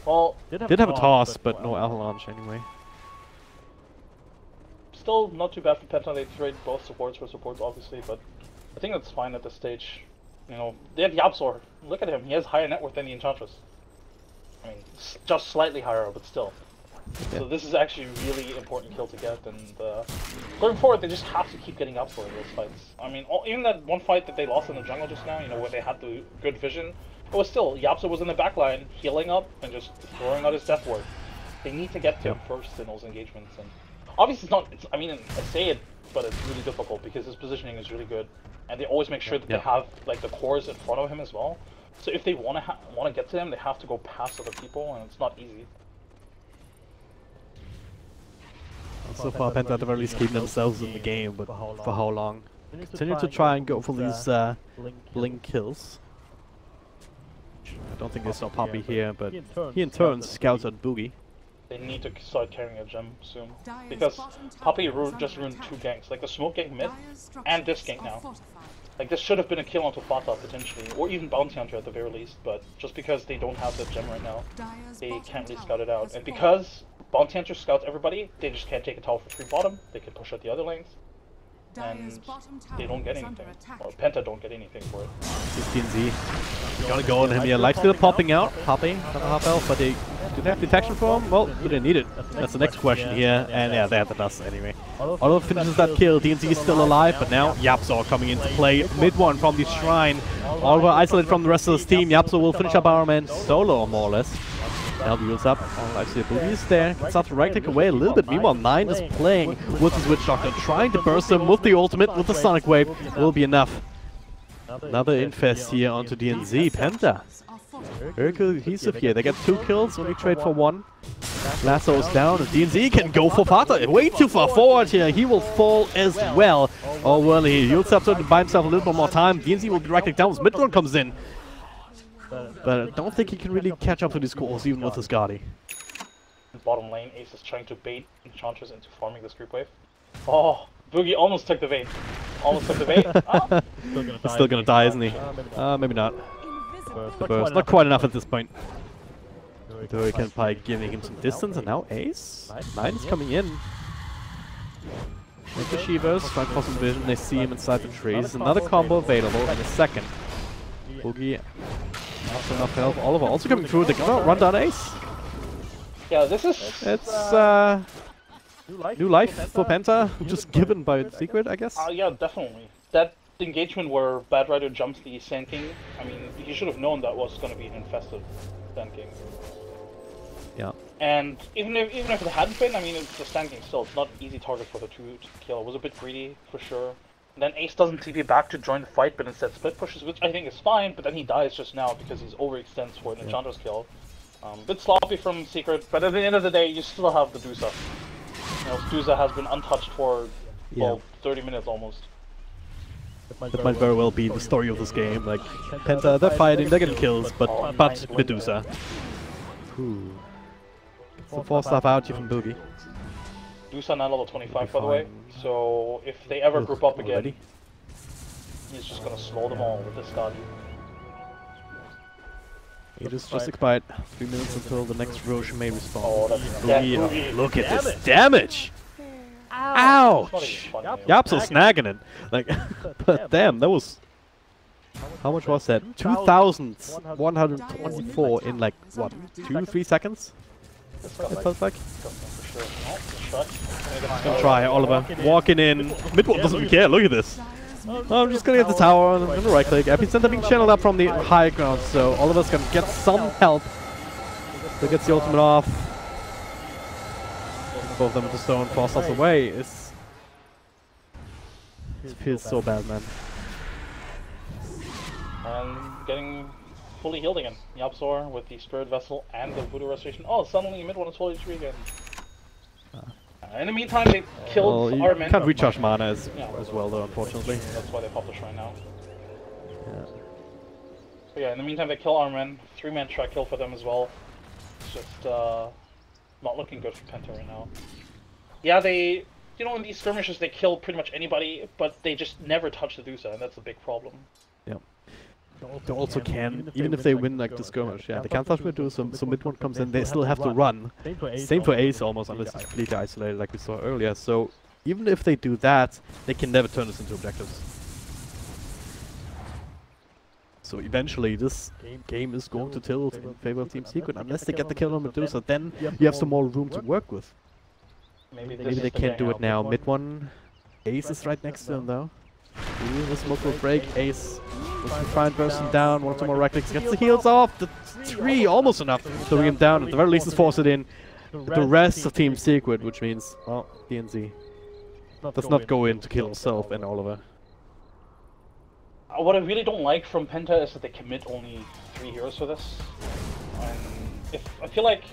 Well, Did have a toss, but no avalanche anyway. still not too bad for Penta. They trade both supports for supports, obviously, but I think that's fine at this stage. You know, they have Yapsor. Look at him. He has higher net worth than the Enchantress. I mean, just slightly higher, but still. Yeah. So this is actually a really important kill to get, and going forward, they just have to keep getting Yapsor in those fights. I mean, even that one fight that they lost in the jungle just now, you know, where they had the good vision, it was still, Yapsor was in the backline, healing up, and just throwing out his death ward. They need to get to him first in those engagements, and obviously I mean, I say it, but it's really difficult because his positioning is really good, and they always make sure that they have, like, the cores in front of him as well. So if they want to get to him, they have to go past other people, and it's not easy. So far, Penta at the very least keeping themselves in the game, but for how long? Continue to try and go for these blink kills. I don't think they saw Poppy here, but he in turn scouts at Boogie. They need to start carrying a gem soon, because Poppy just ruined 2 ganks, like the smoke gank mid, and this gank now. Like, this should have been a kill onto Fata, potentially, or even Bounty Hunter at the very least, but just because they don't have the gem right now, they can't really scout it out. And because Bounty Hunter scouts everybody, they just can't take a tower for free bottom, they can push out the other lanes, and they don't get anything, or Penta don't get anything for it. 15Z. Gonna go on him here. Light still popping out. Popping, not a half elf, but do they have detection for him? Well, do they need it? That's the next question here, and yeah, they have the dust anyway. Although finishes that kill, DNZ is still alive, but now Yapsor coming into play. Mid one from the shrine. Oliver isolated from the rest of his team. Yapsor will finish up our man solo, more or less. Now builds up. Actually, Boogie is there. Gets out to right click away a little bit. Meanwhile, 9 is playing with his Witch Doctor, trying to burst him with the ultimate, with the Sonic Wave. Will be enough. Another infest here onto DNZ. Penta. Very cohesive here. They get 2 kills, only trade for 1. Lasso's down, and DNZ can go for Fata. Way too far forward here. He will fall as well. Oh, well, he yields up to buy himself a little bit more time. DNZ will be right click down as mid one comes in. But I don't think he can really catch up to these calls, even with his Guardi. Bottom lane, Ace is trying to bait Enchantress into farming this creep wave. Oh, Boogie almost took the bait. Almost took the bait. Oh. He's still gonna die, isn't he? Maybe not. The burst. Not quite enough at this point. Hurricane Pike giving him some distance, and now Ace. 9 is coming in. With the Shivas, trying for some vision, they see him inside the trees. Another combo available in a second. Boogie. Not enough help. Oliver also coming through. They're gonna run down Ace. Yeah, this is... It's new life for Penta, just given by Secret, I guess. Yeah, definitely. That engagement where Bad Rider jumps the Sand King, I mean, he should have known that was going to be an infested Sand King. Yeah. And even if it hadn't been, I mean, it's the Sand King still. It's not an easy target for the 2 to kill. It was a bit greedy, for sure. And then Ace doesn't TP back to join the fight, but instead split pushes, which I think is fine, but then he dies just now because he's overextends for an Enchantress kill. Bit sloppy from Secret, but at the end of the day, you still have the Dusa. You know, Dusa has been untouched for, well, 30 minutes almost. That might very well be the story of this game. Like, Penta, they're fighting, they're getting kills, but Medusa. Ooh. Gets the 4 stuff out here from Boogie. Dusa now level 25, by the way, so if they ever group up again, he's just gonna slow them all with this Guardi. He just expired. 3 minutes until the next Roche may respawn. Oh, that's Boogie, look at this damage! Ouch! Yapso snagging it. Like, but damn, that was... How much was that? 2,124 in like, what, 2-3 seconds? It felt like. Gonna try, Oliver. Walking in. Mid-one doesn't even care, look at this. I'm just gonna get the tower and the right click. Epicenter being channeled up from the high ground, so Oliver's gonna get some help. So gets the ultimate off. Both of them with the stone, Frost us away. It feels so bad, man. And getting fully healed again. Yapsor with the Spirit Vessel and the Voodoo Restoration. Oh, suddenly mid one is fully HP again. In the meantime, they killed our men. Can't recharge mana as well, though, unfortunately. That's why they popped the shrine now. Yeah. So yeah, in the meantime, they kill our men. 3-man track kill for them as well. It's just Not looking good for Penta right now. Yeah, they, you know, in these skirmishes they kill pretty much anybody, but they just never touch the Dusa, and that's a big problem. Yeah. They also can, even if they win like the skirmish, yeah, they can't touch Medusa, so mid one comes in, they still have to run. Same for Ace almost, unless it's completely isolated like we saw earlier, so even if they do that, they can never turn this into objectives. So eventually this game is going to tilt in favor of Team Secret, unless they get the kill on Medusa, then you have some more room to work with. Maybe they can't do it now. Mid one, Ace is right next to him though. Ooh, the smoke will break. Ace will try and burst him down. One or two more right clicks. Gets the heals off. The 3 almost enough to bring him down. At the very least, is force it in. The rest of Team Secret, which means DNZ does not go in to kill himself and Oliver. What I really don't like from Penta is that they commit only 3 heroes for this. And I feel like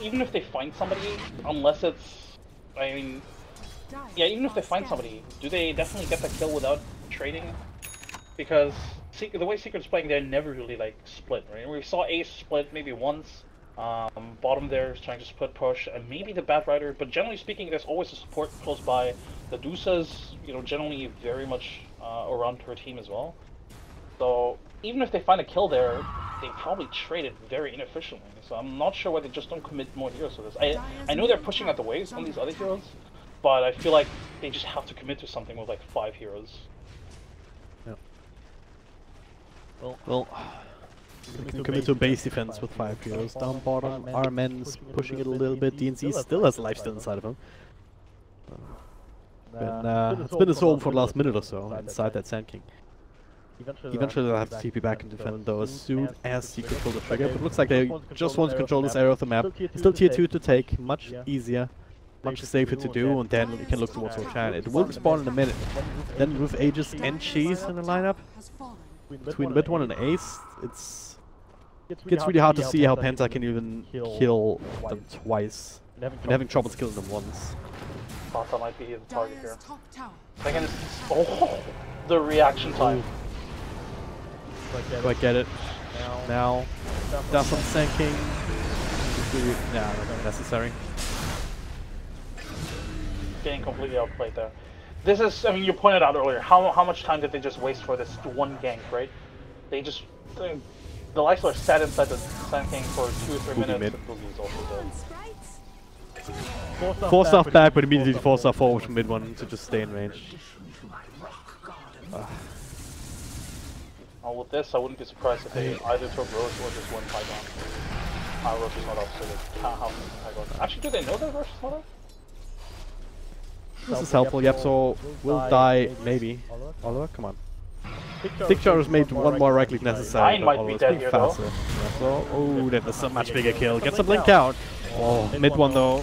even if they find somebody, unless it's, I mean, yeah, even if they find somebody, do they definitely get the kill without trading? Because the way Secret's playing, they're never really like split, right? We saw Ace split maybe once. Bottom there is trying to split push, and maybe the Bat Rider, but generally speaking, there's always a support close by. The Dusa's, you know, generally very much around her team as well. So even if they find a kill there, they probably trade it very inefficiently. So I'm not sure why they just don't commit more heroes to this. I know they're pushing out the waves on these other heroes, but I feel like they just have to commit to something with like 5 heroes. Yeah. Well, we can commit to a base defense with 5 heroes. Down bottom, Armen's pushing it a little bit. DNC still has life still inside of him. It's been his home for the last minute or so inside that Sand King. Eventually they'll have to TP back and defend though as soon as he can pull the trigger, but it looks like they just want to control this area of the map. Still tier 2 to take, much easier, much safer to do, and then we can look towards Roshan. It will respawn in a minute. Then with Aegis and Cheese in the lineup, between mid one and Ace, it gets really hard to see how Penta can even kill them twice, and having trouble killing them once. Penta might be the target here. Second, oh, the reaction time. Do I get it? Now. That's on Sand King. Nah, not necessary. Getting completely outplayed there. This is, I mean, you pointed out earlier, how much time did they just waste for this one gank, right? They just, the Lysander sat inside the Sand King for 2 or 3 minutes. Mid. And Boogie's also dead. 4 staff back, but immediately 4 staff forward from mid one to just stay in range. With this, I wouldn't be surprised if they either took Roche or just went Python. Roche is not up, so they can't have Python. Actually, do they know that Roche is not up? This is helpful, yep, so we'll die, maybe. Oliver, come on. Thick Charge made 1 more right click necessary. 9 might be dead here, though. Yeah, so, oh, that's a much bigger kill. Gets a blink out. Oh, mid one though.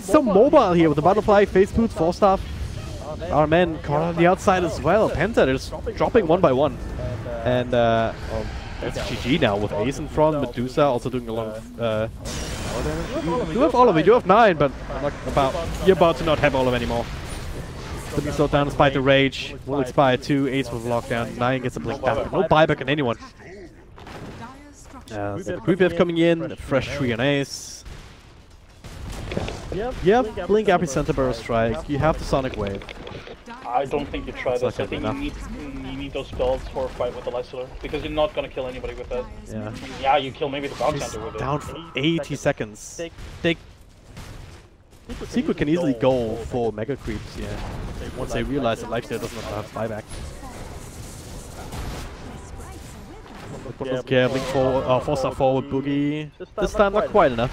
So mobile here with the butterfly, face boots, 4 staff. Our men caught on the outside as well. Penta is dropping 1 by 1. And it's GG now with Ace in front, Medusa also doing a lot of you have Oliver, you have 9, but you're about to not have Oliver anymore. Could be slowed down despite the rage. Will expire 2, Ace with lockdown, 9 gets a blink back. No buyback on anyone. The creep wave coming in, fresh 3 on Ace. Yep, blink epicenter burst strike. You have the sonic wave. I don't think you try this. I think you need those spells for a fight with the Lysander, because you're not gonna kill anybody with that. Yeah. Yeah, you kill maybe the Bounty Hunter with it. Down for 80 seconds. Secret can easily go for mega creeps, yeah. Once they realize that Lifesteal doesn't have buyback. Yeah, blink forward, 4 star forward boogie. This time not quite enough.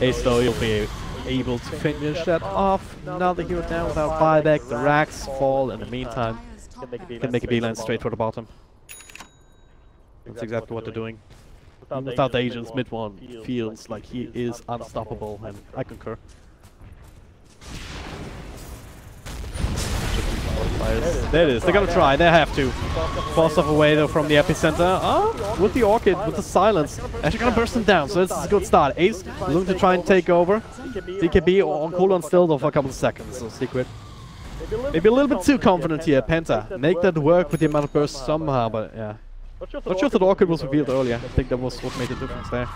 Ace though, he'll be able to finish that off. Now the hero down without buyback. The racks fall in the meantime. Can make a beeline straight for the bottom. That's exactly what they're doing. Without the agents, mid one feels like he is unstoppable, and I concur. There it is, they're gonna try, they have to. 4 stuff away though from the epicenter. With the Orchid, with the silence, actually gonna burst him down, so this is a good start. Ace looking to try and take over. DKB on cooldown still though for a couple of seconds, so Secret. Maybe a little bit too confident here, Penta. Make that work with the amount of burst somehow, but yeah. Not sure if the Orchid was revealed earlier. I think that was what made the difference there.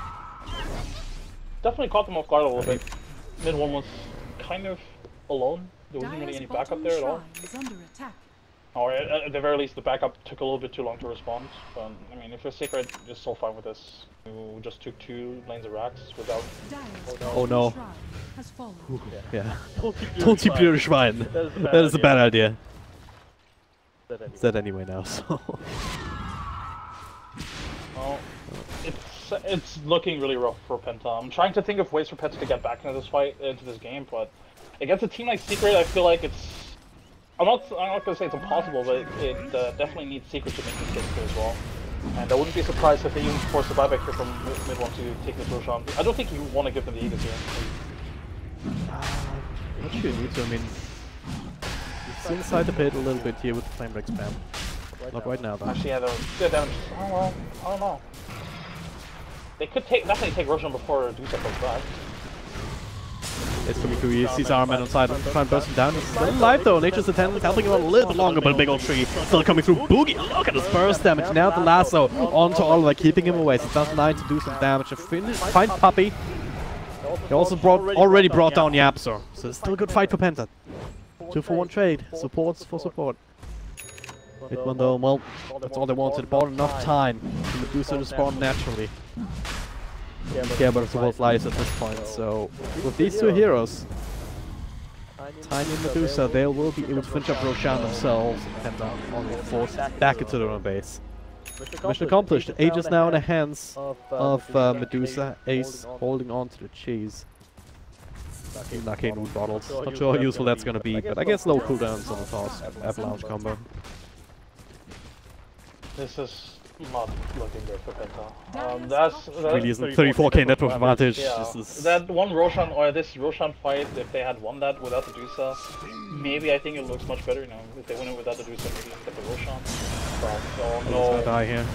definitely caught them off guard a little bit. Mid one was kind of alone. There wasn't really any backup there at all. Or at the very least, the backup took a little bit too long to respond. But, I mean, if you're Secret, you're still fine with this. You just took 2 lanes of racks without... Oh no. Yeah. Don't keep your Schwein. That is a bad idea. It's dead anyway now, so... Well, it's looking really rough for Penta. I'm trying to think of ways for Penta to get back into this fight, into this game, but against a team like Secret, I feel like it's... I'm not gonna say it's impossible, but it definitely needs Secret to make mistakes here as well. And I wouldn't be surprised if they even force a buyback here from mid one to take this Roshan. I don't think you want to give them the Aegis here. What you need to, I mean... It's inside the pit a little bit here with the flame break spam. Not right now though. Actually, yeah, they're damage. Oh well, I don't know. They could definitely take Roshan before Dusa comes back. It's coming through. He sees Iron Man on side, trying to burst him down. He's still alive though. Nature's attendant helping him a little bit longer, but a big old tree still coming through. Boogie, look at his burst damage. Now the lasso onto Oliver, keeping him away. So it does 9 to do some damage. A fine puppy. He also already brought down Yapsor. So it's still a good fight for Penta. 2 for 1 trade. Supports for support. Hit one though, well, that's all they wanted. Bought enough time for Medusa to spawn naturally. Yeah, but it's both lives at this point, so with these 2 heroes, Tiny and Medusa, they will be able to finish up Roshan themselves and Penta only forced back into their own base. Mission accomplished. Aegis now in the hands of Medusa. Ace holding on to the cheese. Lucky loot bottles. Not sure how useful that's gonna be, but I guess low cooldowns on the toss. Avalanche combo. This is not looking good for Penta. That's really isn't 34k network advantage. Yeah, this is that one Roshan, or this Roshan fight, if they had won that without the Dusa, maybe I think it looks much better, you know. If they win it without the Dusa, maybe get the Roshan. But oh no. He's gonna die here.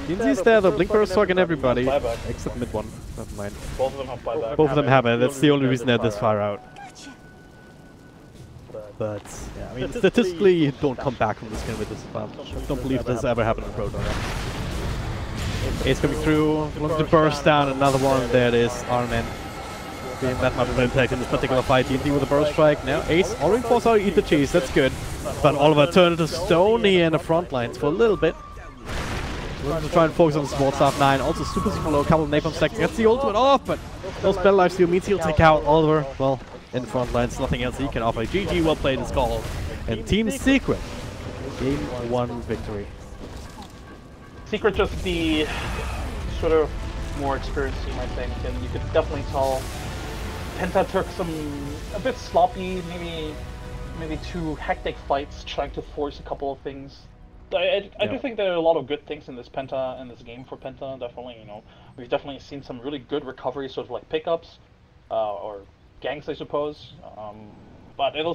He's there though, Blink Burst targeting everybody, except mid one. Never mind. Both of them have buyback. Both of them have it, that's the only reason they're this far out. But, yeah, I mean, statistically, you don't come back from this game with this advantage. I don't believe this has ever happened in Pro Tour. Ace coming through, looking to burst down, another one, there it is, Armin. Being that much of an impact in this particular fight, TNT with a burst strike. Now Ace already forced out to eat the cheese, that's good. But Oliver turned to stone here in the front lines for a little bit. Looking to try and focus on the support staff 9, also super low, a couple of napalm stacks, gets the ultimate off, but no spell life steal means he'll take out Oliver, well, in the front lines, nothing else he can offer. GG, well played is called. And Team Secret, Game 1 victory. Secret just the sort of more experienced team, I think, and you could definitely tell Penta took some a bit sloppy, maybe 2 hectic fights, trying to force a couple of things. I do think there are a lot of good things in this game for Penta, definitely, you know. We've definitely seen some really good recovery, sort of like pickups, or ganks, I suppose. But it'll